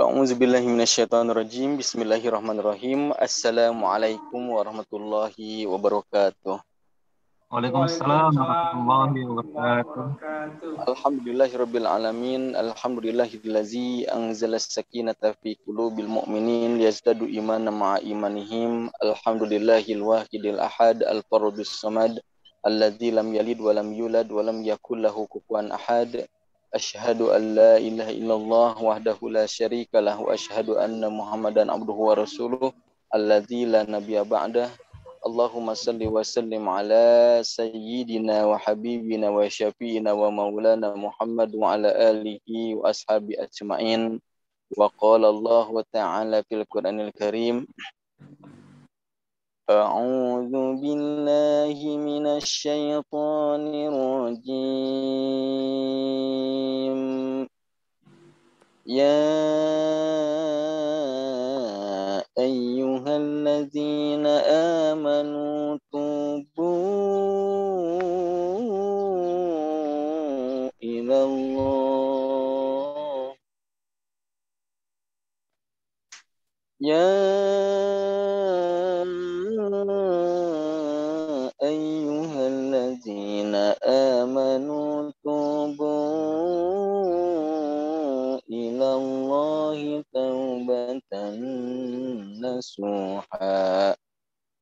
A'udzubillahi minasyaitonirrajim. Bismillahirrahmanirrahim. Assalamualaikum warahmatullahi wabarakatuh. Waalaikumsalam warahmatullahi Waalaikumsalam wabarakatuh. wabarakatuh. Alhamdulillahirabbil alamin. Alhamdulillahillazi anzala as-sakinata fi qulubil mu'minin liyazdadu imanan ma'a imanihim. Alhamdulillahil wahidil ahad al-fardus samad alladzi lam yalid wa lam yulad wa lam yakul lahu kufuwan ahad. Asyhadu an la ilaha illallah wahdahu la syarika lah wa asyhadu anna Muhammadan abduhu wa rasuluh alladzi la nabiyya ba'dah. Allahumma salli wa sallim ala sayyidina wa habibina wa syafiina wa maulana Muhammad wa ala alihi wa ashabi ajma'in. Wa qala Allah ta'ala fil Qur'anil Karim, A'udzu billahi minasy syaithanir rajim. Ya ayyuhalladzina amanu tubu ilallah. Ya ayyuhalladzina amanu tubu ilallahi taubatan nasuha.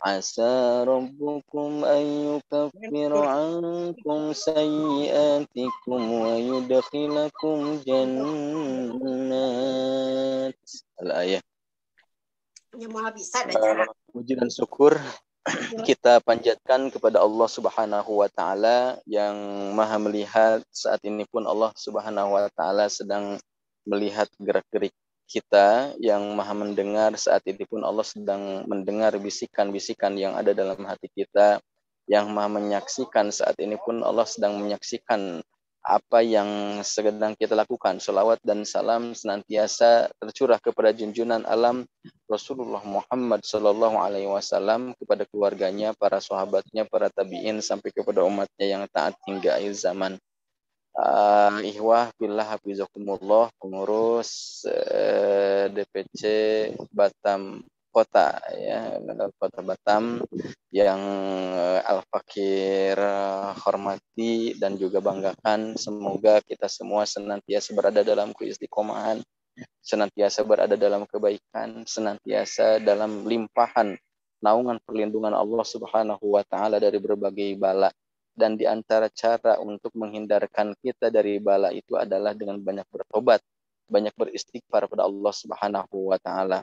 Asa rabbukum an yukaffira ankum sayyiatikum wa yudkhilakum jannat. Al-ayah. Puji dan syukur kita panjatkan kepada Allah Subhanahu wa taala yang Maha melihat. Saat ini pun Allah Subhanahu wa taala sedang melihat gerak-gerik kita, yang Maha mendengar. Saat ini pun Allah sedang mendengar bisikan-bisikan yang ada dalam hati kita, yang Maha menyaksikan. Saat ini pun Allah sedang menyaksikan apa yang sedang kita lakukan. Salawat dan salam senantiasa tercurah kepada junjungan alam Rasulullah Muhammad Sallallahu Alaihi Wasallam, kepada keluarganya, para sahabatnya, para tabiin, sampai kepada umatnya yang taat hingga akhir zaman. Ihwah billah hafizakumullah, pengurus DPC Batam Kota, ya, Kota Batam, yang Al-Fakir hormati dan juga banggakan. Semoga kita semua senantiasa berada dalam keistiqomahan, senantiasa berada dalam kebaikan, senantiasa dalam limpahan naungan perlindungan Allah Subhanahu wa taala dari berbagai bala. Dan di antara cara untuk menghindarkan kita dari bala itu adalah dengan banyak bertobat, banyak beristighfar pada Allah Subhanahu wa taala.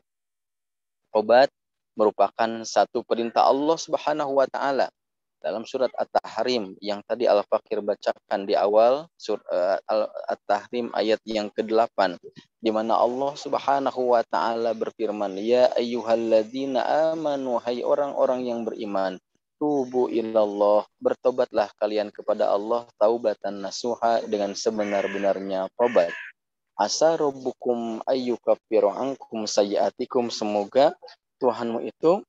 Tobat merupakan satu perintah Allah Subhanahu wa taala dalam surat At-Tahrim yang tadi Al-Fakir bacakan di awal, surat At-Tahrim ayat yang ke-8, di mana Allah Subhanahu wa taala berfirman, ya ayyuhalladzina amanu, hai orang-orang yang beriman, tubu ilallah, bertobatlah kalian kepada Allah, taubatan nasuha, dengan sebenar-benarnya tobat. Asa rabbukum ayyukaffiru ankum sayyiatikum, semoga Tuhanmu itu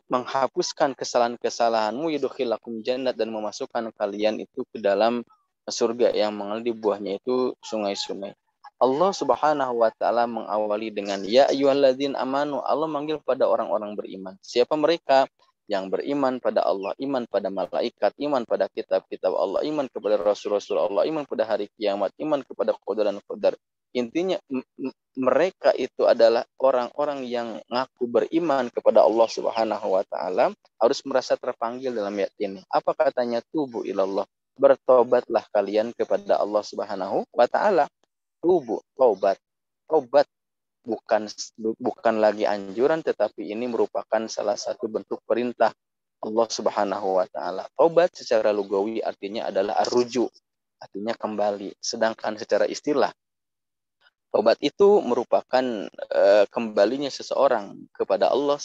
menghapuskan kesalahan-kesalahanmu, yudkhilakum jannat, dan memasukkan kalian itu ke dalam surga yang mengalir di buahnya itu sungai-sungai. Allah Subhanahu wa taala mengawali dengan ya ayyuhalladzina amanu. Allah manggil pada orang-orang beriman. Siapa mereka? Yang beriman pada Allah, iman pada malaikat, iman pada kitab-kitab Allah, iman kepada rasul-rasul Allah, iman pada hari kiamat, iman kepada qadar dan qadar. Intinya mereka itu adalah orang-orang yang ngaku beriman kepada Allah Subhanahu wa taala, harus merasa terpanggil dalam ayat ini. Apa katanya? Tubu ilallah, bertobatlah kalian kepada Allah Subhanahu wa taala. Tubu, taubat. Taubat bukan lagi anjuran, tetapi ini merupakan salah satu bentuk perintah Allah Subhanahu wa taala. Taubat secara lugawi artinya adalah arruju, artinya kembali. Sedangkan secara istilah, taubat itu merupakan kembalinya seseorang kepada Allah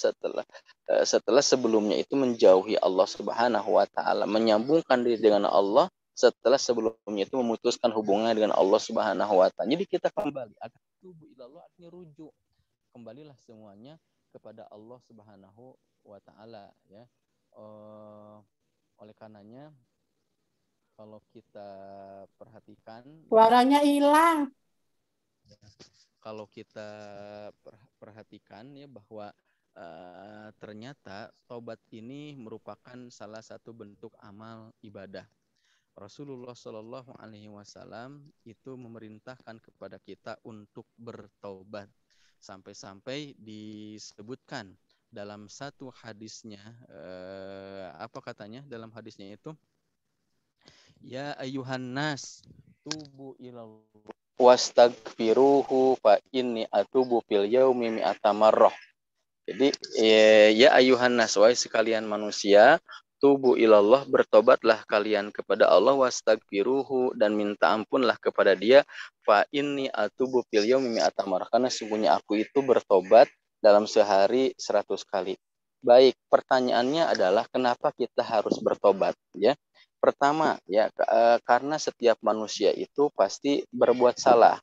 setelah sebelumnya itu menjauhi Allah Subhanahu wa taala, menyambungkan diri dengan Allah setelah sebelumnya itu memutuskan hubungan dengan Allah Subhanahu wa taala. Jadi kita kembali, agar tubuh ilallah artinya rujuk. Kembalilah semuanya kepada Allah Subhanahu wa taala, ya. Oleh karenanya kalau kita perhatikan, suaranya hilang. kalau kita perhatikan ya bahwa ternyata tobat ini merupakan salah satu bentuk amal ibadah. Rasulullah Shallallahu Alaihi Wasallam itu memerintahkan kepada kita untuk bertobat, sampai-sampai disebutkan dalam satu hadisnya, apa katanya dalam hadisnya itu, ya ayuhan nas tubu ilallah wastagfiruhu fa inni atubu fil yaumi mi'ata marrah. Jadi ya ayuhan nas, wahai sekalian manusia, tubu ilallah, bertobatlah kalian kepada Allah, wastagfiruhu, dan minta ampunlah kepada Dia, fa inni atubu fil yaumi mi'ata marrah, karena sungguhnya aku itu bertobat dalam sehari 100 kali. Baik, pertanyaannya adalah kenapa kita harus bertobat ya? Pertama ya, karena setiap manusia itu pasti berbuat salah.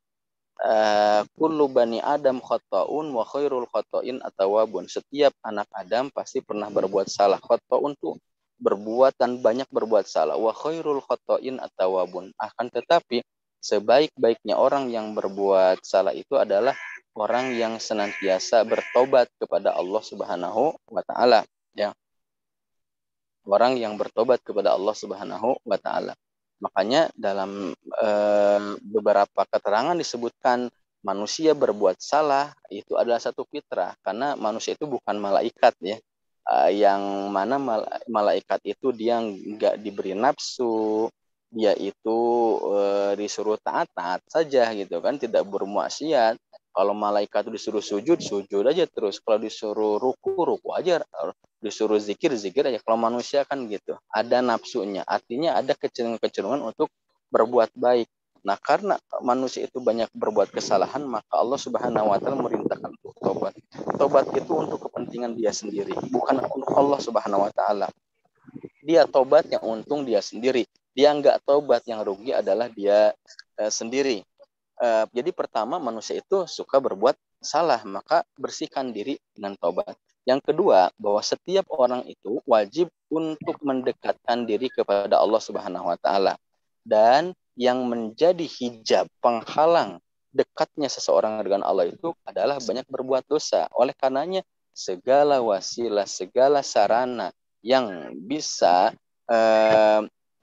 Kullu bani Adam khata'un wa khairul khata'in at-tawwabun. Setiap anak Adam pasti pernah berbuat salah. Khata'un tuh berbuat dan banyak berbuat salah. Wa khairul khata'in at-tawwabun. Akan tetapi sebaik-baiknya orang yang berbuat salah itu adalah orang yang senantiasa bertobat kepada Allah Subhanahu wa taala, ya. Orang yang bertobat kepada Allah Subhanahu wa taala. Makanya dalam beberapa keterangan disebutkan manusia berbuat salah itu adalah satu fitrah, karena manusia itu bukan malaikat ya. Yang mana malaikat itu dia nggak diberi nafsu, dia itu disuruh taat saja gitu kan, tidak bermaksiat. Kalau malaikat disuruh sujud, sujud aja terus. Kalau disuruh ruku, ruku aja. Disuruh zikir, zikir aja. Kalau manusia kan gitu, ada nafsunya. Artinya ada kecenderungan untuk berbuat baik. Nah, karena manusia itu banyak berbuat kesalahan, maka Allah Subhanahu wa taala merintahkan untuk tobat. Tobat itu untuk kepentingan dia sendiri, bukan untuk Allah Subhanahu wa taala. Dia tobat yang untung dia sendiri. Dia enggak tobat, yang rugi adalah dia sendiri. Jadi pertama, manusia itu suka berbuat salah, maka bersihkan diri dengan tobat. Yang kedua, bahwa setiap orang itu wajib untuk mendekatkan diri kepada Allah Subhanahu wa taala. Dan yang menjadi hijab penghalang dekatnya seseorang dengan Allah itu adalah banyak berbuat dosa. Oleh karenanya segala wasilah, segala sarana yang bisa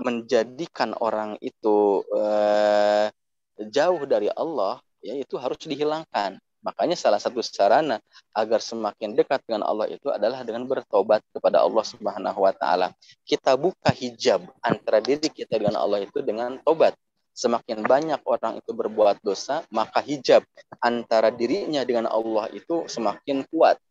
menjadikan orang itu jauh dari Allah, ya itu harus dihilangkan. Makanya salah satu sarana agar semakin dekat dengan Allah itu adalah dengan bertobat kepada Allah Subhanahu wa taala. Kita buka hijab antara diri kita dengan Allah itu dengan tobat. Semakin banyak orang itu berbuat dosa, maka hijab antara dirinya dengan Allah itu semakin kuat.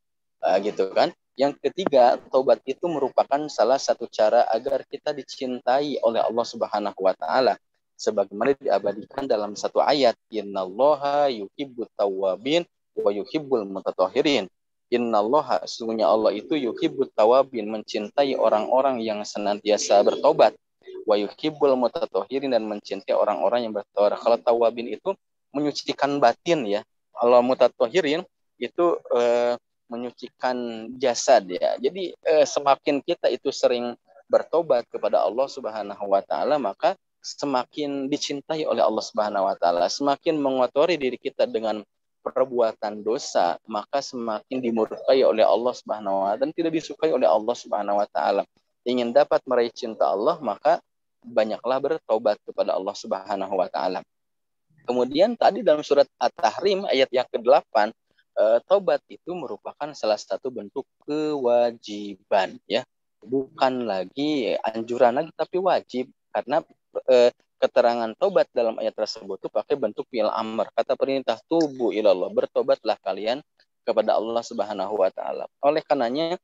Gitu kan? Yang ketiga, tobat itu merupakan salah satu cara agar kita dicintai oleh Allah Subhanahu wa taala. Sebagaimana diabadikan dalam satu ayat, innallaha yuhibbut tawwabin wa yuhibbul mutatahhirin. Innallaha, sesungguhnya Allah itu yuhibbut tawwabin, mencintai orang-orang yang senantiasa bertobat, wa yuhibbul mutatahhirin, dan mencintai orang-orang yang bertobat. Kalau tawwabin itu menyucikan batin ya. Kalau mutatahhirin itu menyucikan jasad ya. Jadi semakin kita itu sering bertobat kepada Allah Subhanahu wa taala, maka semakin dicintai oleh Allah Subhanahu wa taala. Semakin mengotori diri kita dengan perbuatan dosa, maka semakin dimurkai oleh Allah Subhanahu wa taala dan tidak disukai oleh Allah Subhanahu wa taala. Ingin dapat meraih cinta Allah, maka banyaklah bertobat kepada Allah Subhanahu wa taala. Kemudian tadi dalam surat At-Tahrim ayat yang ke-8, tobat itu merupakan salah satu bentuk kewajiban ya. Bukan lagi anjuran lagi, tapi wajib, karena keterangan tobat dalam ayat tersebut itu pakai bentuk fi'il amr. Kata perintah, tubu ilallah, bertobatlah kalian kepada Allah Subhanahu wa taala. Oleh karenanya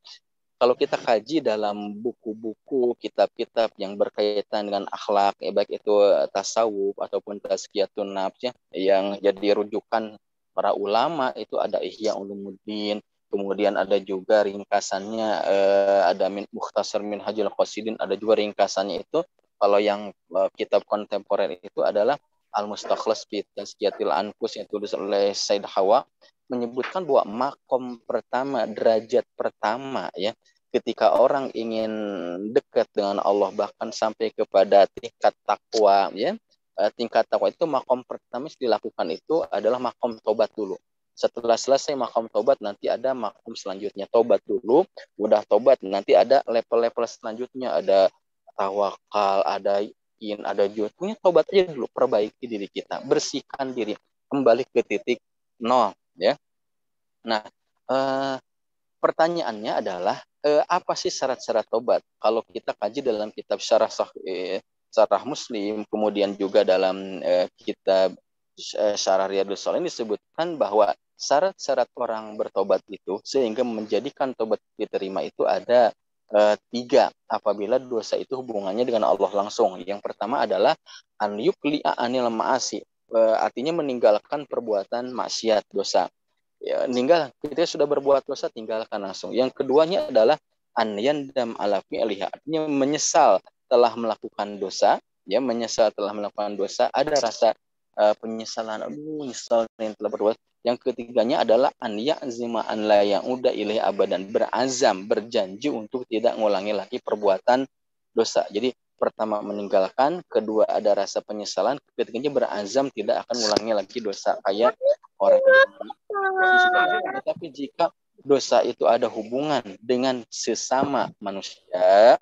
kalau kita kaji dalam buku-buku, kitab-kitab yang berkaitan dengan akhlak, ya, baik itu tasawuf ataupun tazkiyatun nafs ya, yang jadi rujukan para ulama, itu ada Ihya Ulumuddin, kemudian ada juga ringkasannya, ada Mukhtasar Minhajul Qasidin, ada juga ringkasannya itu. Kalau yang kitab kontemporer itu adalah Al-Mustakhlas fi Tazkiyatil Anfus yang ditulis oleh Said Hawa, menyebutkan bahwa makom pertama, derajat pertama ya, ketika orang ingin dekat dengan Allah bahkan sampai kepada tingkat takwa ya, tingkat takwa itu makom pertama yang dilakukan itu adalah makom tobat dulu. Setelah selesai makom tobat nanti ada makom selanjutnya. Tobat dulu, udah tobat nanti ada level-level selanjutnya, ada tawakal, ada yakin, ada juhud. Punya tobat aja dulu, perbaiki diri kita, bersihkan diri, kembali ke titik nol ya. Nah, pertanyaannya adalah apa sih syarat-syarat tobat? Kalau kita kaji dalam kitab Syarah Muslim, kemudian juga dalam kitab Syarah Riyadhus Shalihin disebutkan bahwa syarat-syarat orang bertobat itu sehingga menjadikan tobat diterima itu ada 3 apabila dosa itu hubungannya dengan Allah langsung. Yang pertama adalah an yukli'a anil ma'asi, artinya meninggalkan perbuatan maksiat, dosa. Ya, kita sudah berbuat dosa, tinggalkan langsung. Yang keduanya adalah an yandam ala fi'liha, artinya menyesal telah melakukan dosa, ya, menyesal telah melakukan dosa, ada rasa penyesalan, nyesal yang telah berbuat. Yang ketiganya adalah an ya'zima an la ya'uda ilaihi abadan, berazam, berjanji untuk tidak mengulangi lagi perbuatan dosa. Jadi pertama meninggalkan, kedua ada rasa penyesalan, ketiganya berazam tidak akan mengulangi lagi dosa kayak orang ini. Tetapi jika dosa itu ada hubungan dengan sesama manusia,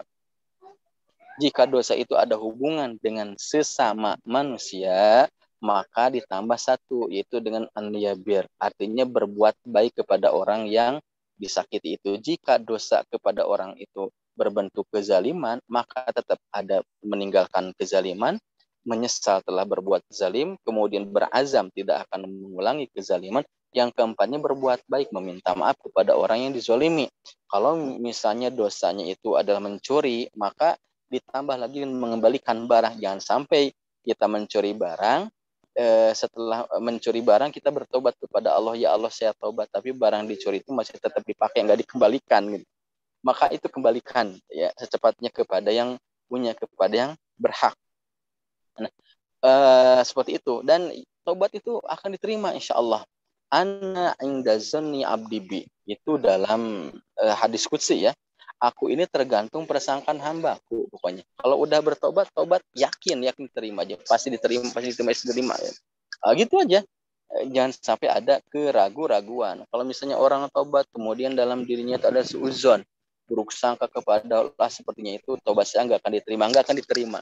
jika dosa itu ada hubungan dengan sesama manusia, maka ditambah satu, yaitu dengan an-yabir, artinya berbuat baik kepada orang yang disakiti itu. Jika dosa kepada orang itu berbentuk kezaliman, maka tetap ada meninggalkan kezaliman, menyesal telah berbuat zalim, kemudian berazam tidak akan mengulangi kezaliman. Yang keempatnya berbuat baik, meminta maaf kepada orang yang dizalimi. Kalau misalnya dosanya itu adalah mencuri, maka ditambah lagi mengembalikan barang. Jangan sampai kita mencuri barang, setelah mencuri barang kita bertobat kepada Allah, ya Allah saya tobat, tapi barang dicuri itu masih tetap dipakai, nggak dikembalikan gitu. Maka itu kembalikan ya secepatnya kepada yang punya, kepada yang berhak. Nah, seperti itu, dan tobat itu akan diterima insya Allah. Ana inda zanni abdi bi, itu dalam hadis qudsi ya. Aku ini tergantung persangkaan hambaku, pokoknya. Kalau udah bertobat, tobat yakin terima aja, pasti diterima ya. Gitu aja. Jangan sampai ada keraguan-raguan. Kalau misalnya orang tobat kemudian dalam dirinya itu ada suuzon, buruk sangka kepada Allah, sepertinya itu tobat saya nggak akan diterima.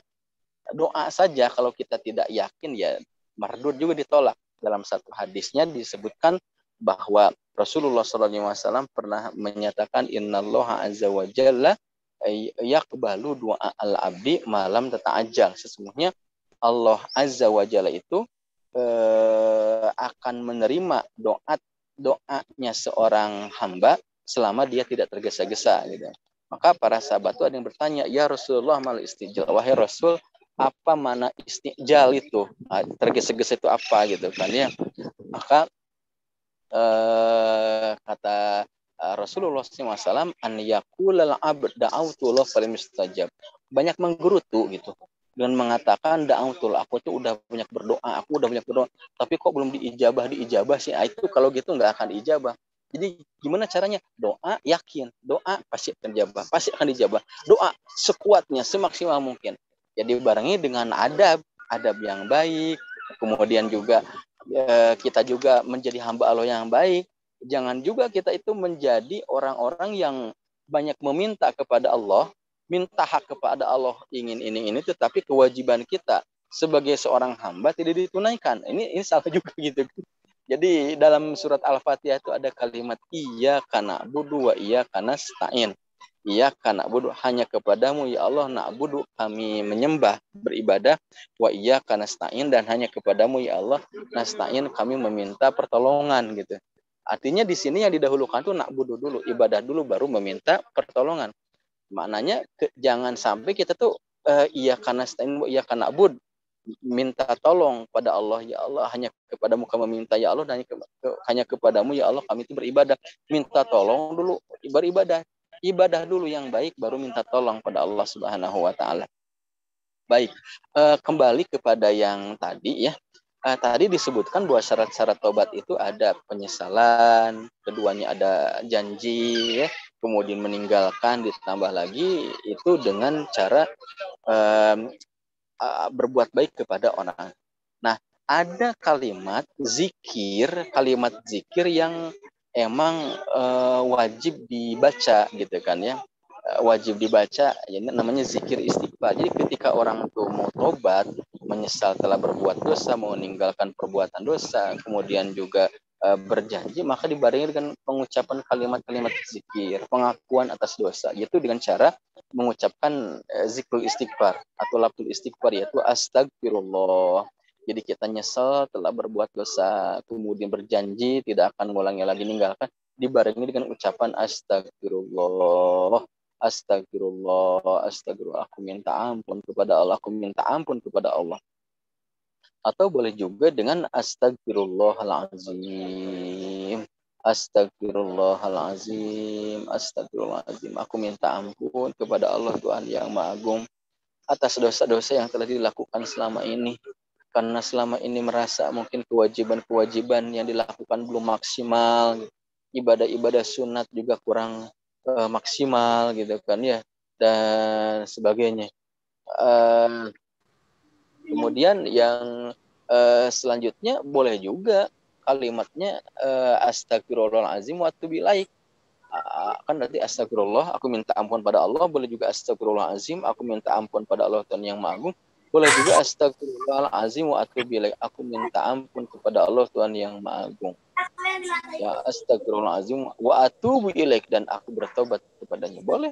Doa saja kalau kita tidak yakin ya mardud, juga ditolak. Dalam satu hadisnya disebutkan bahwa Rasulullah SAW pernah menyatakan innallaha azza wa jalla yaqbalu doa al-abdi malam tata'ajjal. Sesungguhnya Allah azza wa jalla itu akan menerima doanya seorang hamba selama dia tidak tergesa-gesa gitu. Maka para sahabat itu ada yang bertanya, ya Rasulullah mal istijal, wahai Rasul, apa mana istijal itu, tergesa-gesa itu apa gitu kan ya. Maka kata Rasulullah SAW, an yaqulal abd da'autu Allah falam mustajab, banyak menggerutu gitu dan mengatakan da'autul, aku tuh udah banyak berdoa, tapi kok belum diijabah sih. Itu kalau gitu nggak akan diijabah. Jadi gimana caranya? Doa yakin, doa pasti akan dijabah, doa sekuatnya, semaksimal mungkin. Jadi barengi dengan adab yang baik, kemudian juga kita juga menjadi hamba Allah yang baik. Jangan juga kita itu menjadi orang-orang yang banyak meminta kepada Allah, minta hak kepada Allah, ingin ini, tetapi kewajiban kita sebagai seorang hamba tidak ditunaikan. Ini salah juga gitu. Jadi dalam surat Al-Fatihah itu ada kalimat iyyaka na'budu wa iyyaka nasta'in. Iyyaka na'budu, hanya kepadamu ya Allah na'budu, kami menyembah, beribadah, wa iyyaka nasta'in, dan hanya kepadamu ya Allah nasta'in, kami meminta pertolongan gitu. Artinya di sini yang didahulukan tuh na'budu dulu, ibadah dulu, baru meminta pertolongan. Maknanya jangan sampai kita tuh iyyaka nasta'in wa iyyaka na'bud, minta tolong pada Allah, ya Allah hanya kepadamu kami meminta ya Allah, dan hanya kepadamu ya Allah kami itu beribadah. Minta tolong dulu, ibadah dulu yang baik, baru minta tolong pada Allah Subhanahu wa taala. Baik, kembali kepada yang tadi ya. Tadi disebutkan bahwa syarat-syarat tobat itu ada penyesalan, keduanya ada janji ya, kemudian meninggalkan, ditambah lagi itu dengan cara berbuat baik kepada orang. Nah, ada kalimat zikir yang emang wajib dibaca gitu kan ya. Wajib dibaca, ini namanya zikir istighfar. Jadi ketika orang itu mau tobat, menyesal telah berbuat dosa, mau meninggalkan perbuatan dosa, kemudian juga berjanji, maka dibarengi dengan pengucapan kalimat-kalimat zikir, pengakuan atas dosa, yaitu dengan cara mengucapkan zikrul istighfar atau lafzul istighfar, yaitu astagfirullah. Jadi kita nyesal telah berbuat dosa, kemudian berjanji tidak akan mengulangi lagi, meninggalkan, dibarengi dengan ucapan astagfirullah. Astagfirullah, astagfirullah, aku minta ampun kepada Allah, aku minta ampun kepada Allah. Atau boleh juga dengan astagfirullahalazim. Astagfirullahalazim, astagfirullahalazim. Aku minta ampun kepada Allah Tuhan yang Maha Agung atas dosa-dosa yang telah dilakukan selama ini. Karena selama ini merasa mungkin kewajiban-kewajiban yang dilakukan belum maksimal. Ibadah-ibadah sunat juga kurang maksimal gitu kan ya, dan sebagainya. Kemudian yang selanjutnya boleh juga kalimatnya astagfirullahalazim wa atubu ilaik. Kan nanti astagfirullah, aku minta ampun pada Allah. Boleh juga astagfirullahalazim, aku minta ampun pada Allah Tuhan yang Maha Agung. Boleh juga astagfirullahalazim wa atubu ilaik, aku minta ampun kepada Allah Tuhan yang Maha Agung. Ya, astagfirullahalazim wa atubu ilaik, dan aku bertobat kepadanya. Boleh.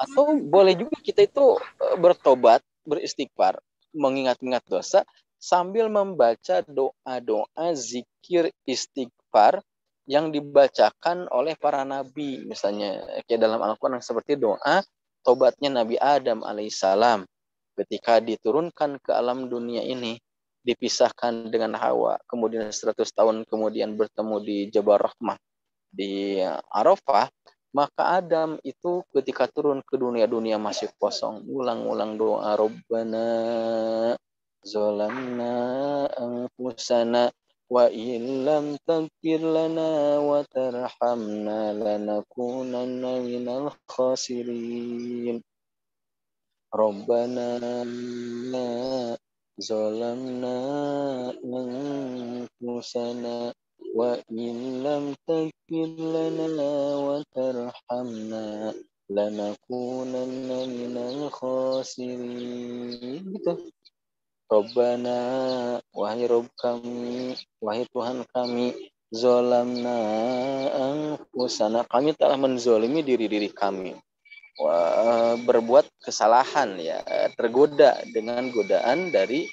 Atau boleh juga kita itu bertobat, beristighfar, mengingat-ingat dosa sambil membaca doa-doa zikir istighfar yang dibacakan oleh para nabi. Misalnya kayak dalam Al-Quran seperti doa tobatnya Nabi Adam alaihissalam ketika diturunkan ke alam dunia ini, dipisahkan dengan Hawa, kemudian 100 tahun kemudian bertemu di Jabal Rahmah di Arafah. Maka Adam itu ketika turun ke dunia masih kosong, ulang-ulang doa, Rabbana zalamna anfusana wa illam taghfir lana wa tarhamna lanakunanna minal khasirin. Rabbana zalamna anfusana wa illam taghfir lana wa tarhamna lanakunanna minal khasirin. Gitu. Rabbana, wahai Rabb kami, wahai Tuhan kami, zalamna anfusana, kami telah menzalimi diri kami. Berbuat kesalahan ya, tergoda dengan godaan dari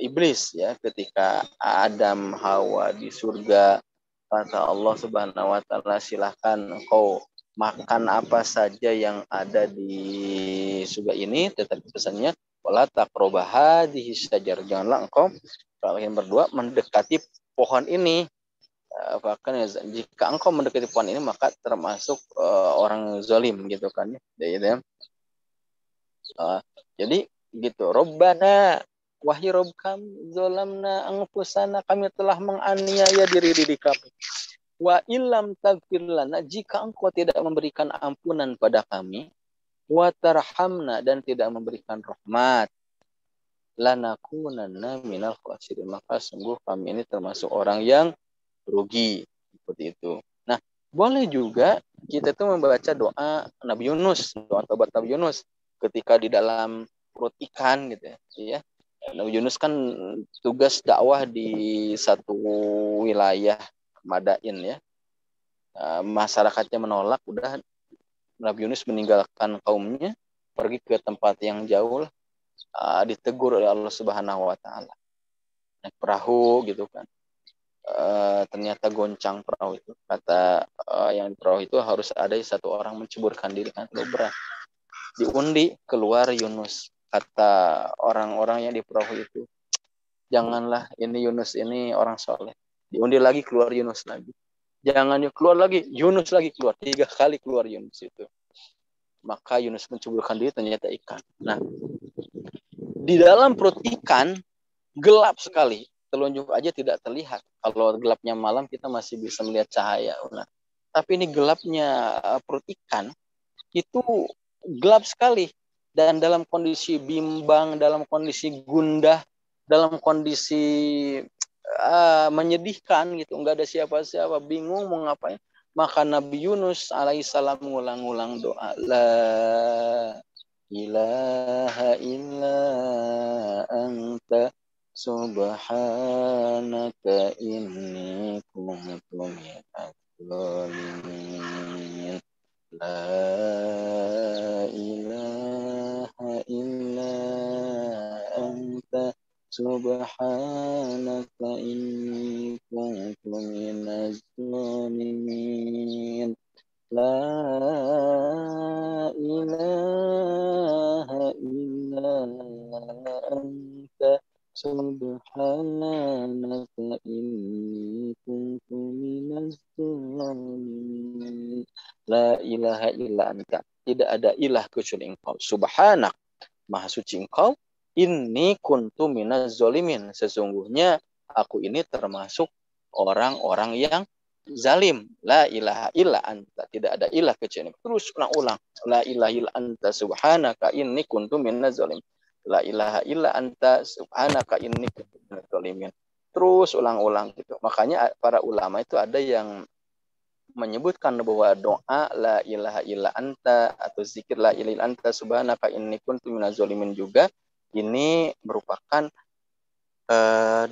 iblis ya, ketika Adam Hawa di surga, kata Allah Subhanahu wa taala, silahkan engkau makan apa saja yang ada di surga ini, tetapi pesannya wala taqrabu hadhihi syajar, janganlah engkau kalian berdua mendekati pohon ini. Bahkan jika engkau mendekati pohon ini maka termasuk orang zalim gitu kan ya. Jadi gitu, Rabbana, wahai Rabb kami, zalamna anfusana, kami telah menganiaya diri kami. Wa illam taghfir lana, jika engkau tidak memberikan ampunan pada kami, wa tarhamna, dan tidak memberikan rahmat, lanakunanna minal khasirin, maka sungguh kami ini termasuk orang yang rugi. Seperti itu. Nah, boleh juga kita tuh membaca doa Nabi Yunus, doa tobat Nabi Yunus ketika di dalam perut ikan gitu ya. Nabi Yunus kan tugas dakwah di satu wilayah Madain ya. Masyarakatnya menolak, udah Nabi Yunus meninggalkan kaumnya, pergi ke tempat yang jauh, ditegur oleh Allah Subhanahu wa taala. Naik perahu gitu kan. Ternyata goncang perahu itu. Kata yang perahu itu harus ada satu orang menceburkan diri kan, berat. Diundi keluar Yunus. Kata orang-orang yang di perahu itu, janganlah, ini Yunus ini orang soleh. Diundi lagi, keluar Yunus lagi. Jangan keluar lagi, Yunus lagi keluar. 3 kali keluar Yunus itu. Maka Yunus menceburkan diri, ternyata ikan. Nah, di dalam perut ikan gelap sekali. Telunjuk aja tidak terlihat. Kalau gelapnya malam kita masih bisa melihat cahaya. Nah, tapi ini gelapnya perut ikan itu gelap sekali. dan dalam kondisi bimbang, dalam kondisi gundah, dalam kondisi menyedihkan gitu, nggak ada siapa-siapa, bingung mau ngapain. Maka Nabi Yunus alaihissalam ngulang-ngulang doa, la ilaha illa anta subhanaka inni kuntu minadz zalimin. La ilaha illa anta subhanaka inni kuntu minadz zalimin. La ilaha illa anta subhanaka inni kuntu minadz zalimin. La ilaha illa anta. Tidak ada ilah kecuali engkau. Subhanak. Maha suci engkau. Inni kuntu minaz zolimin. Sesungguhnya aku ini termasuk orang-orang yang zalim. La ilaha illa anta. Tidak ada ilah kecuali. Terus ulang-ulang. La ilaha illa anta subhanaka inni kuntu minaz zolimin. La ilaha illa anta subhanaka inni kuntu minaz zolimin. Terus ulang-ulang gitu. Makanya para ulama itu ada yang menyebutkan bahwa doa la ilaha illa anta atau zikir la ilaha illa anta subhanaka inni kuntu minaz zalimin juga ini merupakan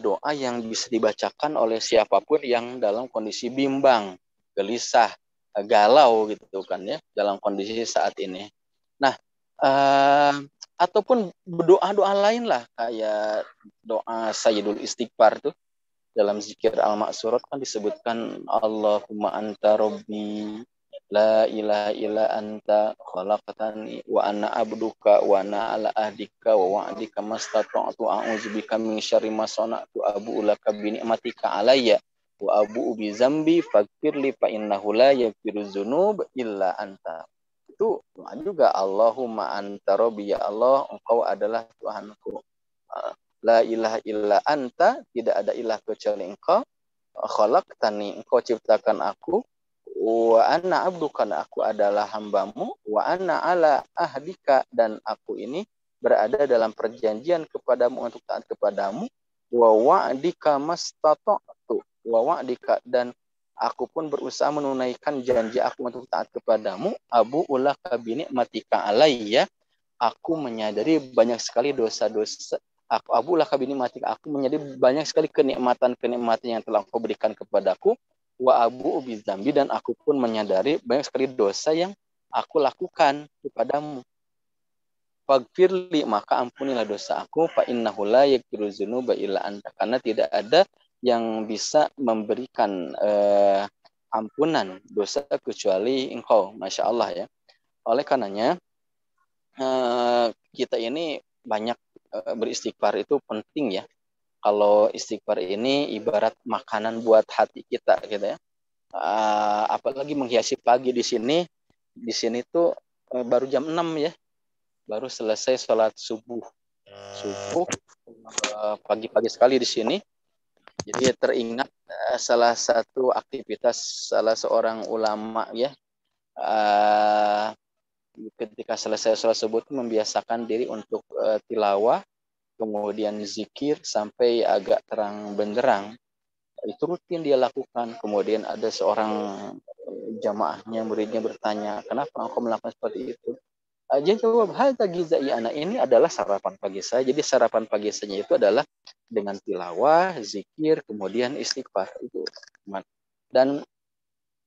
doa yang bisa dibacakan oleh siapapun yang dalam kondisi bimbang, gelisah, galau gitu kan ya, dalam kondisi saat ini. Nah, ataupun doa-doa lain lah kayak doa Sayyidul Istighfar tuh. Dalam zikir al-ma'surat kan disebutkan Allahumma anta rabbi la ilaha illa anta khalaqtani wa ana abduka wa ana ala ahdika wa wa'dika mastata'tu a'udzubika min syarri ma sana'tu abu'u laka bi ni'matika alayya wa abu'u bi dzambi faghfirli fa innahu la yaghfiru dzunub illa anta. Itu doa juga Allahumma anta rabbi, ya Allah engkau adalah Tuhanku. La ilaha illa anta, tidak ada ilah kecuali engkau. Khalaqtani, engkau ciptakan aku. Wa anna abduka, aku adalah hambamu. Wa anna ala ahdika, dan aku ini berada dalam perjanjian kepadamu untuk taat kepadamu. Wa wa'dika mastata'tu. Wa wa'dika, dan aku pun berusaha menunaikan janji aku untuk taat kepadamu. Abu ulaka binikmatika alayya. Aku menyadari banyak sekali dosa-dosa. Aku menyadari banyak sekali kenikmatan-kenikmatan yang telah kau berikan kepadaku. Wa abu ubi zambi, dan aku pun menyadari banyak sekali dosa yang aku lakukan kepadamu. Faghfirli, maka ampunilah dosa aku. Fa innahu la yaghfiru dzunuba illa anta, karena tidak ada yang bisa memberikan ampunan dosa kecuali engkau. Masya Allah ya. Oleh karenanya kita ini banyak beristighfar itu penting ya. Kalau istighfar ini ibarat makanan buat hati kita gitu ya. Apalagi menghiasi pagi di sini. Di sini tuh baru jam 6 ya. Baru selesai sholat subuh. Pagi-pagi sekali di sini. Jadi teringat salah satu aktivitas salah seorang ulama ya. Ketika selesai sholat subuh itu membiasakan diri untuk tilawah, kemudian zikir sampai agak terang benderang. Itu rutin dia lakukan. Kemudian ada seorang jamaahnya, muridnya bertanya, kenapa engkau melakukan seperti itu? Dia jawab, hadza gizai ana, ini adalah sarapan pagi saya. Jadi sarapan pagi saya itu adalah dengan tilawah, zikir, kemudian istighfar itu. Dan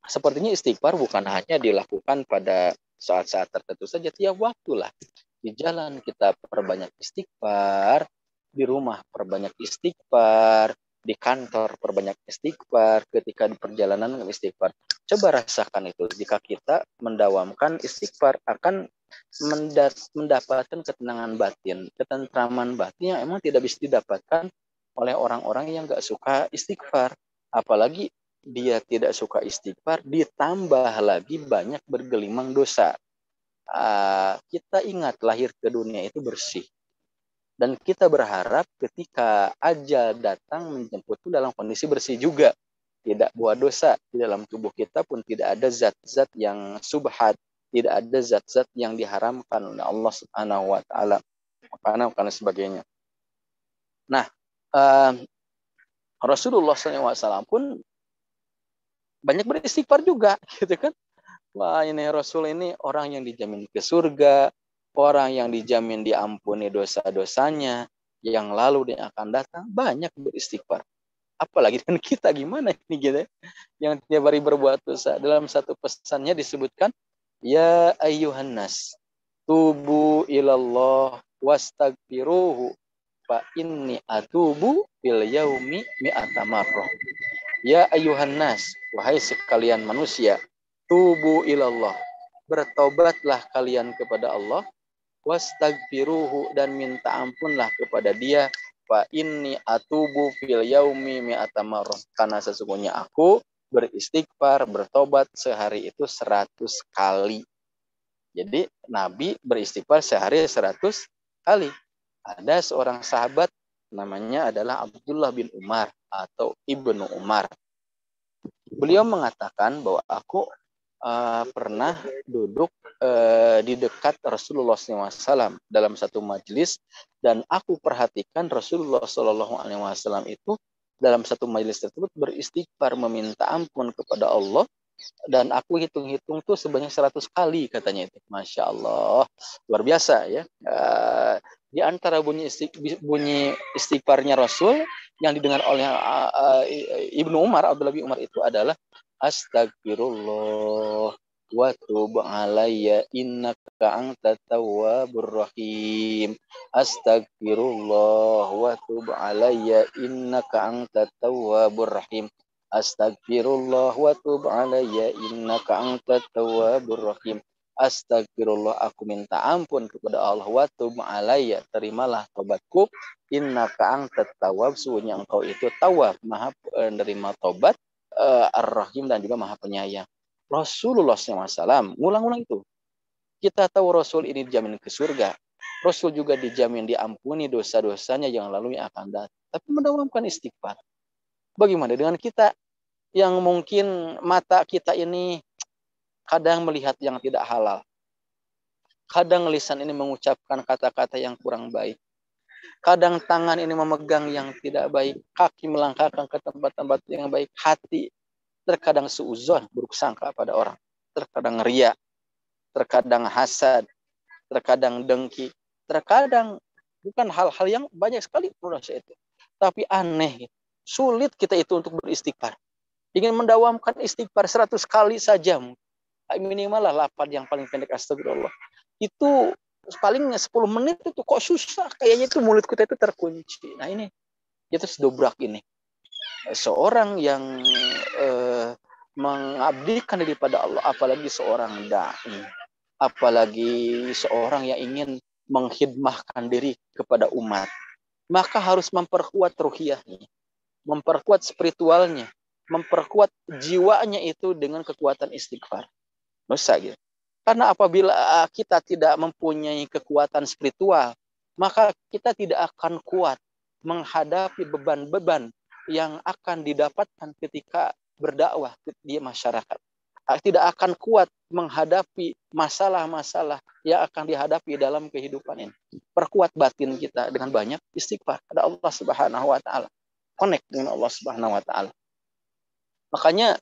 sepertinya istighfar bukan hanya dilakukan pada saat-saat tertentu saja, tiap waktu lah. Di jalan kita perbanyak istighfar, di rumah perbanyak istighfar, di kantor perbanyak istighfar, ketika di perjalanan istighfar. Coba rasakan itu. Jika kita mendawamkan istighfar, akan mendapatkan ketenangan batin, ketentraman batin yang emang tidak bisa didapatkan oleh orang-orang yang gak suka istighfar. Apalagi dia tidak suka istighfar, ditambah lagi banyak bergelimang dosa. Kita ingat lahir ke dunia itu bersih. Dan kita berharap ketika ajal datang menjemput itu dalam kondisi bersih juga. Tidak buat dosa. Di dalam tubuh kita pun tidak ada zat-zat yang subhat. tidak ada zat-zat yang diharamkan oleh Allah Subhanahu wa taala. Makanan sebagainya. Nah, Rasulullah SAW pun banyak beristighfar juga, gitu kan? Wah, ini Rasul ini orang yang dijamin ke surga, orang yang dijamin diampuni dosa-dosanya, yang lalu dan akan datang, banyak beristighfar. Apalagi dengan kita, gimana ini gitu, yang tiap hari berbuat dosa. Dalam satu pesannya disebutkan, ya ayyuhan nas, tubu ilallah wastagfiruhu fa inni atubu fil yaumi mi'ata marrah. Ya ayyuhan nas, wahai sekalian manusia, tubu ilallah, bertobatlah kalian kepada Allah, wastagfiruhu, dan minta ampunlah kepada Dia, fa inni atubu fil yaumi mi'ata marrah, karena sesungguhnya aku beristighfar, bertobat sehari itu 100 kali. Jadi Nabi beristighfar sehari 100 kali. Ada seorang sahabat namanya adalah Abdullah bin Umar atau Ibnu Umar. Beliau mengatakan bahwa aku pernah duduk di dekat Rasulullah SAW dalam satu majelis, dan aku perhatikan Rasulullah SAW itu dalam satu majelis tersebut beristighfar, meminta ampun kepada Allah, dan aku hitung-hitung tuh sebanyak 100 kali katanya itu. Masya Allah, luar biasa ya. Di antara bunyi istighfarnya Rasul yang didengar oleh Ibnu Umar, Abdullah bin Umar, itu adalah astagfirullah wa tub alayya innaka antat tawwabur rahim. Astagfirullah wa tub alayya innaka antat tawwabur rahim. Astagfirullah wa tub alayya innaka antat tawwabur rahim. Astagfirullah, aku minta ampun kepada Allah, wa tub alayya, terimalah tobatku, innaka antat tawwab, sesungguhnya engkau itu tawwab, maha menerima tobat, ar-rahim, dan juga maha penyayang. Rasulullah SAW ngulang-ulang itu. Kita tahu Rasul ini dijamin ke surga. Rasul juga dijamin diampuni dosa-dosanya yang lalu yang akan datang. Tapi mendawamkan istighfar. Bagaimana dengan kita yang mungkin mata kita ini kadang melihat yang tidak halal. Kadang lisan ini mengucapkan kata-kata yang kurang baik. Kadang tangan ini memegang yang tidak baik. Kaki melangkahkan ke tempat-tempat yang baik. Hati terkadang suuzon, buruk sangka pada orang. Terkadang ria. Terkadang hasad. Terkadang dengki. Terkadang bukan hal-hal yang banyak sekali proses itu. Tapi aneh. Sulit kita itu untuk beristighfar. Ingin mendawamkan istighfar 100 kali saja. Minimal lah 8 yang paling pendek, astagfirullah. Itu paling 10 menit itu kok susah. Kayaknya itu mulut kita itu terkunci. Nah ini, itu sedobrak ini. Seorang yang mengabdikan diri pada Allah, apalagi seorang da'i, apalagi seorang yang ingin menghidmahkan diri kepada umat, maka harus memperkuat ruhiyahnya, memperkuat spiritualnya, memperkuat jiwanya itu dengan kekuatan istighfar. Nusa gitu. Karena apabila kita tidak mempunyai kekuatan spiritual, maka kita tidak akan kuat menghadapi beban-beban yang akan didapatkan ketika berdakwah di masyarakat. Tidak akan kuat menghadapi masalah-masalah yang akan dihadapi dalam kehidupan ini. Perkuat batin kita dengan banyak istighfar kepada Allah Subhanahu wa taala. Connect dengan Allah Subhanahu wa taala. Makanya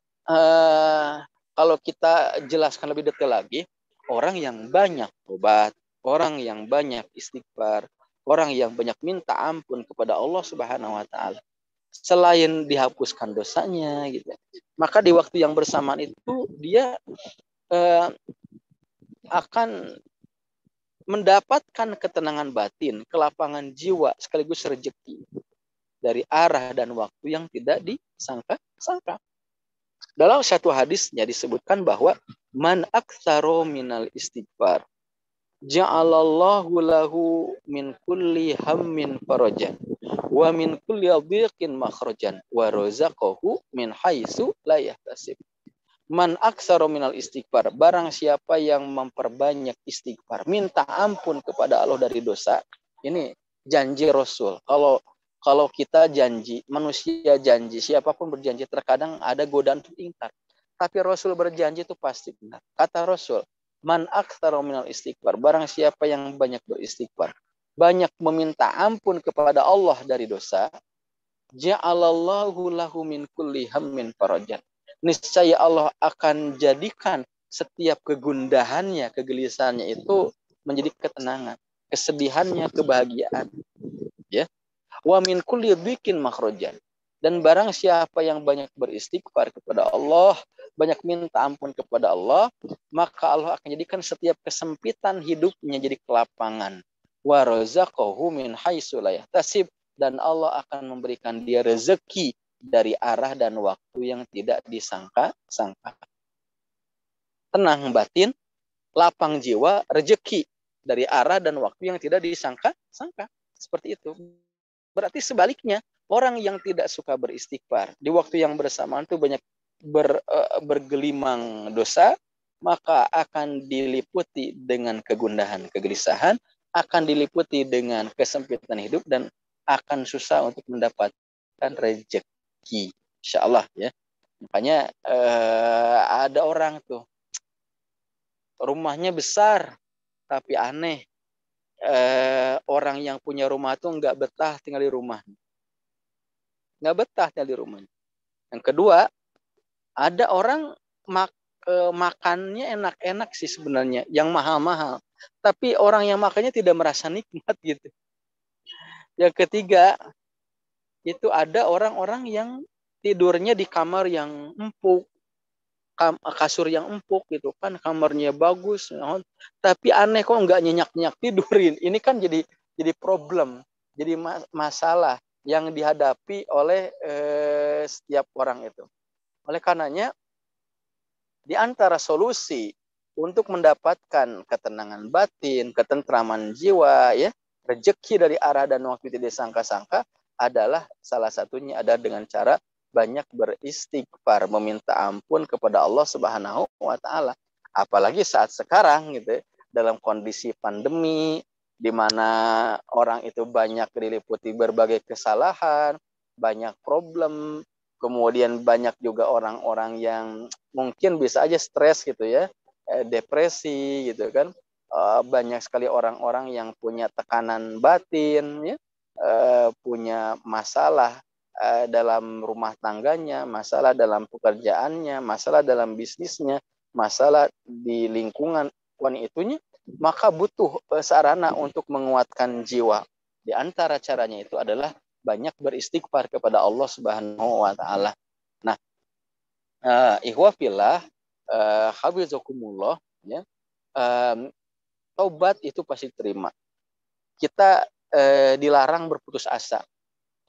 kalau kita jelaskan lebih detail lagi, orang yang banyak tobat, orang yang banyak istighfar, orang yang banyak minta ampun kepada Allah Subhanahu wa taala, selain dihapuskan dosanya gitu, maka di waktu yang bersamaan itu dia akan mendapatkan ketenangan batin, kelapangan jiwa, sekaligus rezeki dari arah dan waktu yang tidak disangka-sangka. Dalam satu hadisnya disebutkan bahwa man aktsaro minal istighfar ja'alallahu lahu min kulli hammin farajan wa min kulli dhiqin makhrajan wa razaqahu min haitsu la yahtasib. Man aktsaro minal istighfar, barang siapa yang memperbanyak istighfar, minta ampun kepada Allah dari dosa. Ini janji Rasul. Kalau kita janji, manusia janji, siapapun berjanji, terkadang ada godaan untuk ingkar. Tapi Rasul berjanji itu pasti benar. Kata Rasul, Man aktsaru minal istighfar, barang siapa yang banyak beristighfar, banyak meminta ampun kepada Allah dari dosa, ja'alallahu lahu min kulli hammin farajan. Niscaya Allah akan jadikan setiap kegundahannya, kegelisahannya itu menjadi ketenangan, kesedihannya kebahagiaan, ya. Wa min kulli dhikin makhrajan. Dan barang siapa yang banyak beristighfar kepada Allah, banyak minta ampun kepada Allah, maka Allah akan jadikan setiap kesempitan hidupnya jadi kelapangan. Wa razaqahu min haitsu la yahtasib, dan Allah akan memberikan dia rezeki dari arah dan waktu yang tidak disangka-sangka. Tenang batin, lapang jiwa, rezeki dari arah dan waktu yang tidak disangka-sangka. Seperti itu. Berarti sebaliknya, orang yang tidak suka beristighfar di waktu yang bersamaan itu banyak bergelimang dosa, maka akan diliputi dengan kegundahan, kegelisahan, akan diliputi dengan kesempitan hidup, dan akan susah untuk mendapatkan rezeki. Insya Allah, ya. Makanya ada orang tuh rumahnya besar tapi aneh. Orang yang punya rumah tuh nggak betah tinggal di rumah. Nggak betah tinggal di rumah. Yang kedua, ada orang makannya enak-enak sih sebenarnya, yang mahal-mahal. Tapi orang yang makannya tidak merasa nikmat gitu. Yang ketiga, itu ada orang-orang yang tidurnya di kamar yang empuk, kasur yang empuk gitu kan, kamarnya bagus, tapi aneh kok nggak nyenyak-nyenyak tidurin. Ini kan jadi problem, jadi masalah yang dihadapi oleh setiap orang itu. Oleh karenanya, di antara solusi untuk mendapatkan ketenangan batin, ketentraman jiwa, ya, rezeki dari arah dan waktu tidak disangka-sangka, adalah salah satunya ada dengan cara banyak beristighfar, meminta ampun kepada Allah Subhanahu wa taala. Apalagi saat sekarang gitu, dalam kondisi pandemi di mana orang itu banyak diliputi berbagai kesalahan, banyak problem, kemudian banyak juga orang-orang yang mungkin bisa aja stres gitu ya, depresi gitu kan. Banyak sekali orang-orang yang punya tekanan batin, ya, punya masalah dalam rumah tangganya, masalah dalam pekerjaannya, masalah dalam bisnisnya, masalah di lingkungan itunya, maka butuh sarana untuk menguatkan jiwa. Di antara caranya itu adalah banyak beristighfar kepada Allah Subhanahu wa taala. Nah, ikhwah fillah, hafizakumullah, ya. Taubat itu pasti terima. Kita dilarang berputus asa.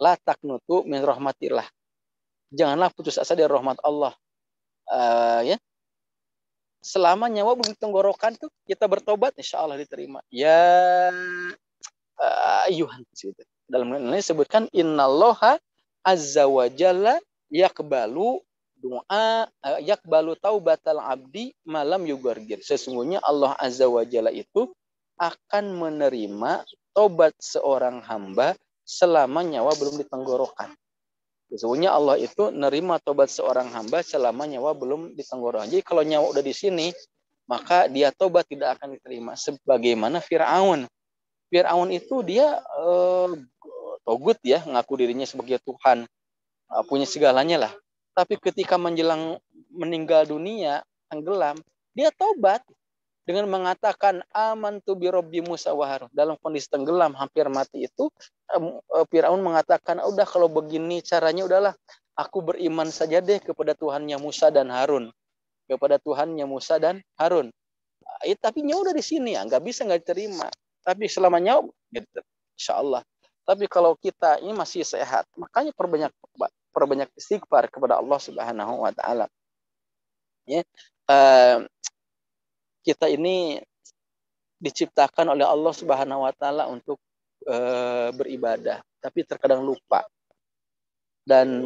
La taknutu min rahmatillah. Janganlah putus asa dari rahmat Allah. Ya. Selama nyawa belum tenggorokan tuh kita bertobat, insya Allah diterima. Ya ayuhan. Dalam ini disebutkan innallaha azza wa jalla yakbalu doa, yakbalu taubatal abdi malam yugargir. Sesungguhnya Allah azza wa jalla itu akan menerima tobat seorang hamba selama nyawa belum ditenggorokan. Sesungguhnya Allah itu nerima tobat seorang hamba selama nyawa belum ditenggorokan. Jadi kalau nyawa udah di sini, maka dia tobat tidak akan diterima. Sebagaimana Fir'aun. Fir'aun itu dia togut ya, ngaku dirinya sebagai Tuhan, punya segalanya lah. Tapi ketika menjelang meninggal dunia, tenggelam, dia tobat dengan mengatakan amantu bi rabbi Musa wa Harun. Dalam kondisi tenggelam hampir mati itu, Firaun mengatakan, udah kalau begini caranya, udahlah aku beriman saja deh kepada Tuhannya Musa dan Harun. Kepada Tuhannya Musa dan Harun. Tapi nyawa udah di sini ya, nggak bisa nggak diterima. Tapi selama nyawa, gitu, insya Allah. Tapi kalau kita ini masih sehat, makanya perbanyak istighfar kepada Allah Subhanahu wa taala. Ya. Kita ini diciptakan oleh Allah Subhanahu wa taala untuk beribadah, tapi terkadang lupa. Dan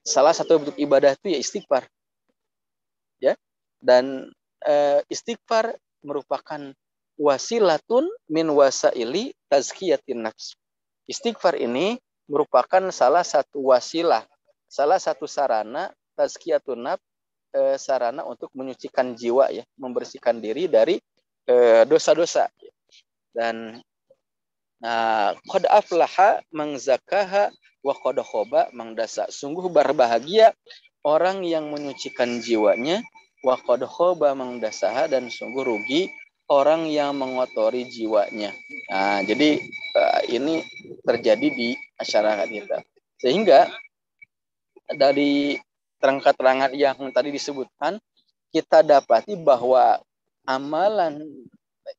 salah satu bentuk ibadah itu ya istighfar. Ya. Dan istighfar merupakan wasilatun min wasaili tazkiyatin nafs. Istighfar ini merupakan salah satu wasilah, salah satu sarana tazkiyatun nafs, sarana untuk menyucikan jiwa ya, membersihkan diri dari dosa-dosa. Dan qad aflaha man zakkaha wa qad khaba man dasa. Sungguh berbahagia orang yang menyucikan jiwanya, wa qad khaba man dasaha, dan sungguh rugi orang yang mengotori jiwanya. Nah, jadi ini terjadi di masyarakat kita. Sehingga dari terangkat-terangkat yang tadi disebutkan, kita dapati bahwa amalan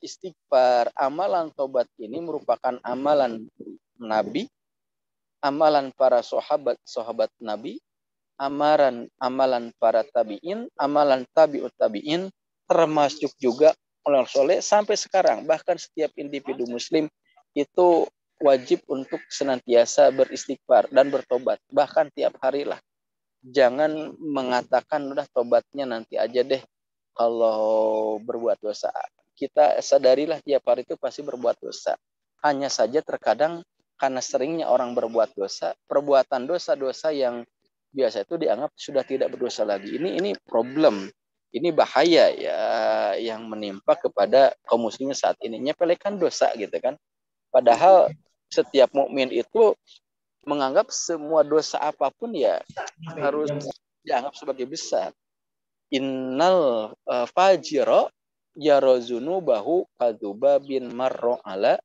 istighfar, amalan tobat ini merupakan amalan Nabi, amalan para sahabat Nabi, amalan para tabi'in, amalan tabi'ut tabi'in, termasuk juga orang soleh sampai sekarang. Bahkan setiap individu muslim itu wajib untuk senantiasa beristighfar dan bertobat, bahkan tiap hari lah. Jangan mengatakan udah tobatnya nanti aja deh kalau berbuat dosa. Kita sadarilah tiap hari itu pasti berbuat dosa. Hanya saja terkadang karena seringnya orang berbuat dosa, perbuatan dosa-dosa yang biasa itu dianggap sudah tidak berdosa lagi. Ini problem. Ini bahaya ya yang menimpa kepada kaum muslimin saat ini. Nyepelekan dosa gitu kan. Padahal setiap mukmin itu menganggap semua dosa apapun ya harus dianggap sebagai besar. Innal fajiro yarozunu bahu kaduba bin marro ala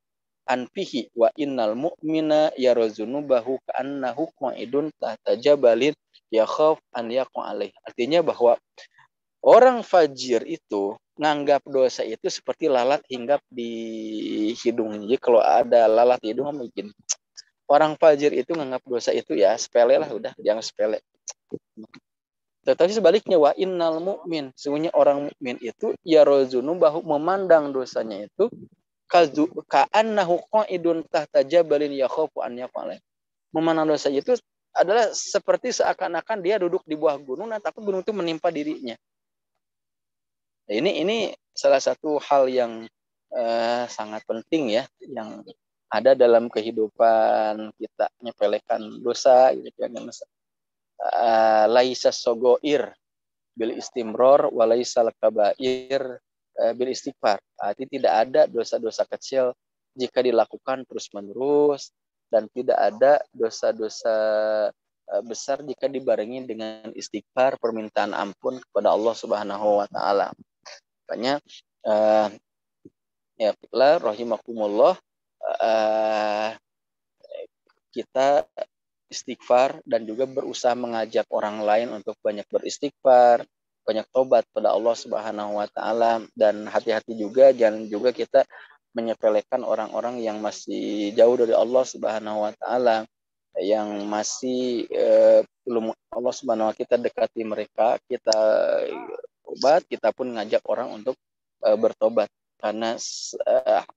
anfihi wa innal mu'mina yarozunu bahu ka'annahu qa'idun tahta jabalin yakhaf an yaqa alaih. Artinya bahwa orang fajir itu nganggap dosa itu seperti lalat hinggap di hidung. Jadi kalau ada lalat di hidung mungkin orang fajir itu nganggap dosa itu ya sepele lah, udah jangan sepele. Tetapi sebaliknya, wa innal mu'min, sesungguhnya orang mukmin itu yarozunu bahu memandang dosanya itu ka'annahu qa'idun tahta jabalin yakhafu an yaqala. Memandang dosa itu adalah seperti seakan-akan dia duduk di bawah gunung dan takut gunung itu menimpa dirinya. Nah, ini salah satu hal yang sangat penting ya, yang ada dalam kehidupan kita, nyepelekan dosa gitu kan. Laisa sogoir bil istimror walaisal kabair bil istighfar. Arti tidak ada dosa-dosa kecil jika dilakukan terus-menerus, dan tidak ada dosa-dosa besar jika dibarengi dengan istighfar, permintaan ampun kepada Allah Subhanahu wa taala. Makanya ya rahimakumullah, kita istighfar dan juga berusaha mengajak orang lain untuk banyak beristighfar, banyak tobat pada Allah Subhanahu wa taala, dan hati-hati juga jangan juga kita menyepelekan orang-orang yang masih jauh dari Allah Subhanahu wa taala, yang masih belum Allah Subhanahu wa taala, kita dekati mereka, kita tobat, kita pun ngajak orang untuk bertobat, karena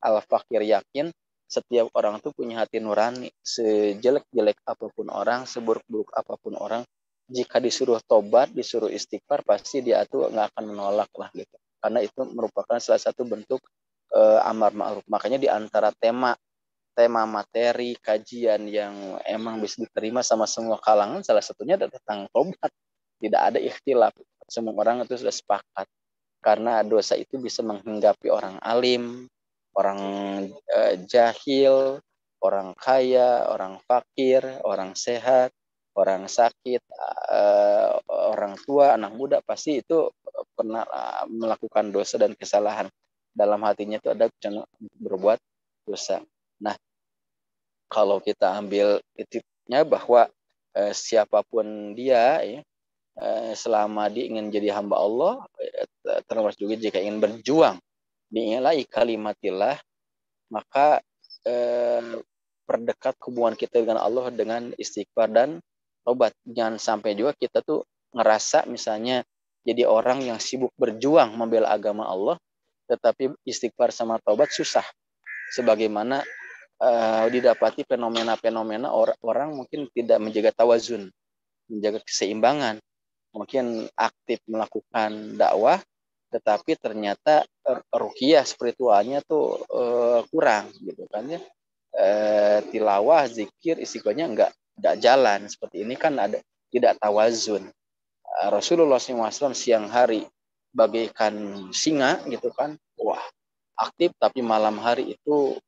al-fakir yakin setiap orang itu punya hati nurani. Sejelek-jelek apapun orang, seburuk-buruk apapun orang, jika disuruh tobat, disuruh istighfar, pasti dia tuh nggak akan menolak lah gitu. Karena itu merupakan salah satu bentuk amar ma'ruf. Makanya di antara tema materi kajian yang emang bisa diterima sama semua kalangan, salah satunya adalah tentang tobat. Tidak ada ikhtilaf. Semua orang itu sudah sepakat. Karena dosa itu bisa menghinggapi orang alim, orang jahil, orang kaya, orang fakir, orang sehat, orang sakit, orang tua, anak muda, pasti itu pernah melakukan dosa dan kesalahan. Dalam hatinya itu ada berbuat dosa. Nah, kalau kita ambil titiknya bahwa siapapun dia ya, selama dia ingin jadi hamba Allah, termasuk juga jika ingin berjuang bi'ilai kalimatillah, maka perdekat hubungan kita dengan Allah dengan istighfar dan tobat. Jangan sampai juga kita tuh ngerasa misalnya jadi orang yang sibuk berjuang membela agama Allah, tetapi istighfar sama tobat susah. Sebagaimana didapati fenomena-fenomena orang mungkin tidak menjaga tawazun, menjaga keseimbangan, mungkin aktif melakukan dakwah, tetapi ternyata ruqyah spiritualnya tuh kurang gitu kan ya. Tilawah, zikir, istighfarnya enggak jalan. Seperti ini kan ada tidak tawazun. Rasulullah SAW siang hari bagaikan singa gitu kan, wah aktif, tapi malam hari itu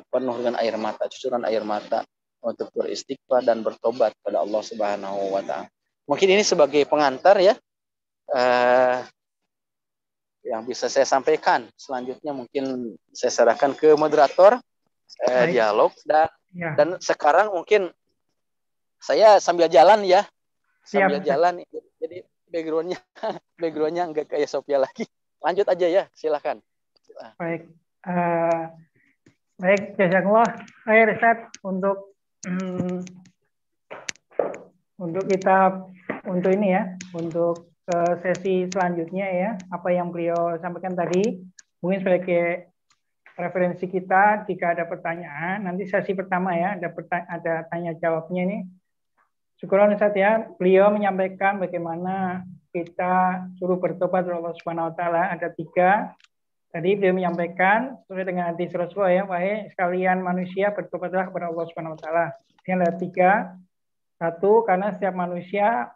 penuh dengan air mata, cucuran air mata untuk beristighfar dan bertobat pada Allah Subhanahu wa taala. Mungkin ini sebagai pengantar ya yang bisa saya sampaikan. Selanjutnya mungkin saya serahkan ke moderator dialog dan sekarang mungkin saya sambil jalan ya. Sambil jalan, jadi backgroundnya nggak kayak Sophia lagi. Lanjut aja ya, silakan. Baik, baik, jazakallah khair Ustaz untuk kita ini ya, untuk sesi selanjutnya ya, apa yang beliau sampaikan tadi mungkin sebagai referensi kita jika ada pertanyaan. Nanti sesi pertama ya, ada tanya jawabnya ini. Syukuran Ustaz ya, beliau menyampaikan bagaimana kita suruh bertobat kepada Allah Subhanahu wa taala. Ada 3. Tadi beliau menyampaikan sesuai dengan hadis Rasulullah ya, wahai sekalian manusia, bertobatlah kepada Allah Subhanahu wa taala. Yang ada 3. 1, karena setiap manusia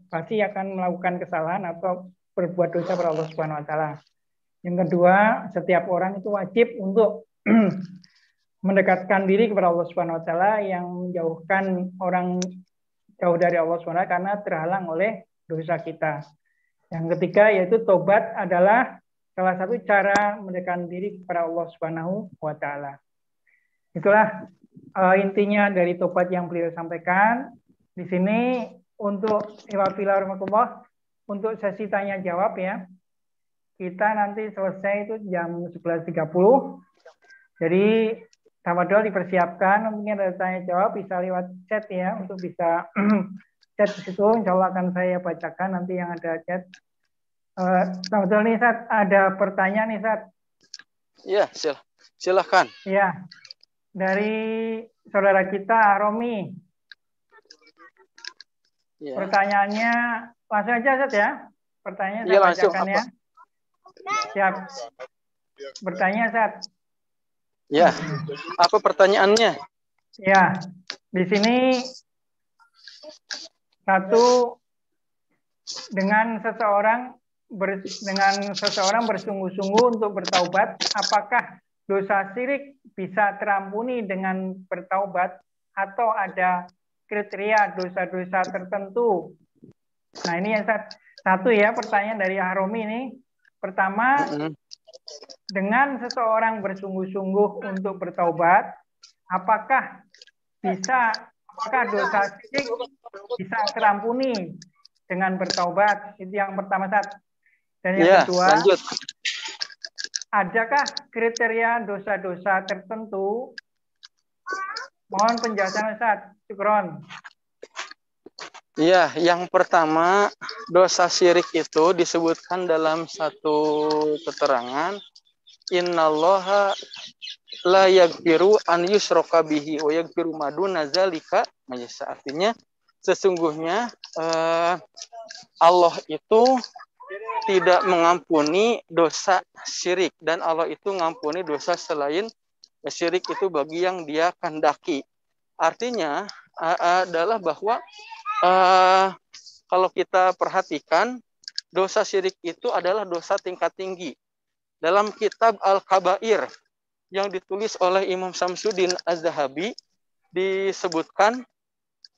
pasti akan melakukan kesalahan atau berbuat dosa kepada Allah Subhanahu wa taala. Yang kedua, setiap orang itu wajib untuk mendekatkan diri kepada Allah Subhanahu wa taala, yang menjauhkan orang jauh dari Allah Subhanahu wa taala karena terhalang oleh dosa kita. Yang ketiga yaitu tobat adalah salah satu cara mendekatkan diri kepada Allah Subhanahu wa taala. Itulah intinya dari tobat yang beliau sampaikan. Di sini untuk untuk sesi tanya jawab ya. Kita nanti selesai itu jam 11.30. Jadi tafadhol dipersiapkan, mungkin ada tanya jawab bisa lewat chat ya, untuk bisa chat di situ. Insya Allah akan saya bacakan nanti yang ada chat. Tafadhol nih Ustaz, ada pertanyaan nih Ustaz. Iya, silahkan. Iya, dari saudara kita Romi. Ya. Pertanyaannya langsung aja Ustaz ya. Pertanyaannya saya bacakan ya. Siap. Bertanya Ustaz. Ya, apa pertanyaannya? Ya, di sini 1, dengan seseorang bersungguh-sungguh untuk bertaubat, apakah dosa syirik bisa terampuni dengan bertaubat atau ada kriteria dosa-dosa tertentu? Nah ini yang 1 ya, pertanyaan dari Haromi ini. Pertama, dengan seseorang bersungguh-sungguh untuk bertaubat, apakah dosa syirik bisa terampuni dengan bertaubat? Itu yang pertama Ustaz. Dan yang kedua, lanjut. Adakah kriteria dosa-dosa tertentu? Mohon penjelasan Ustaz. Syukron. Iya, yang pertama, dosa syirik itu disebutkan dalam satu keterangan, innallaha la yaghfiru an yushraka bihi wa yaghfiru ma duna zalika. Artinya sesungguhnya Allah itu tidak mengampuni dosa syirik, dan Allah itu mengampuni dosa selain syirik itu bagi yang Dia kehendaki. Artinya adalah bahwa kalau kita perhatikan, dosa syirik itu adalah dosa tingkat tinggi. Dalam kitab Al-Kabair yang ditulis oleh Imam Samsuddin Az-Zahabi disebutkan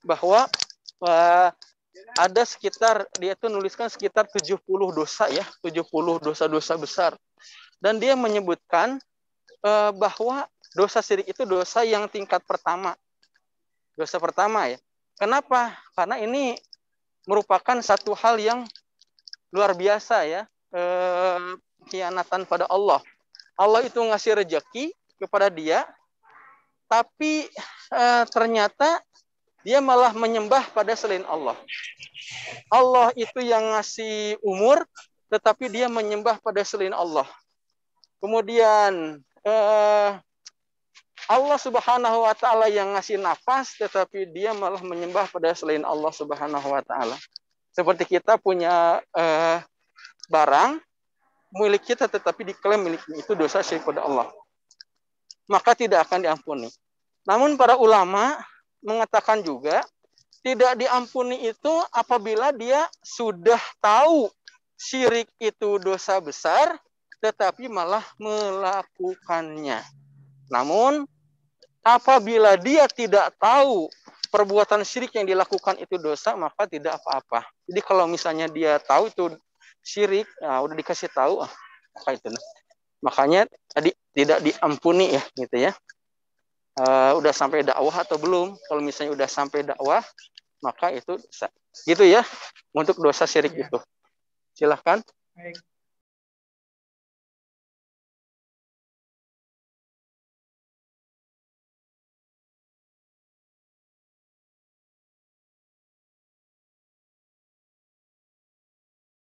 bahwa ada sekitar, dia itu nuliskan sekitar 70 dosa ya, 70 dosa-dosa besar. Dan dia menyebutkan bahwa dosa syirik itu dosa yang tingkat pertama. Dosa pertama ya. Kenapa? Karena ini merupakan satu hal yang luar biasa ya, khianatan pada Allah. Allah itu ngasih rejeki kepada dia, tapi ternyata dia malah menyembah pada selain Allah. Allah itu yang ngasih umur, tetapi dia menyembah pada selain Allah. Kemudian Allah Subhanahu wa taala yang ngasih nafas, tetapi dia malah menyembah pada selain Allah Subhanahu wa taala. Seperti kita punya barang milik kita, tetapi diklaim miliknya, itu dosa syirik pada Allah. Maka tidak akan diampuni. Namun para ulama mengatakan juga tidak diampuni itu apabila dia sudah tahu syirik itu dosa besar, tetapi malah melakukannya. Namun, apabila dia tidak tahu perbuatan syirik yang dilakukan itu dosa, maka tidak apa-apa. Jadi kalau misalnya dia tahu itu syirik, nah udah dikasih tahu, apa itu? Makanya tadi tidak diampuni ya, gitu ya. Udah sampai dakwah atau belum? Kalau misalnya udah sampai dakwah, maka itu dosa. Gitu ya, untuk dosa syirik itu. Silahkan. Baik.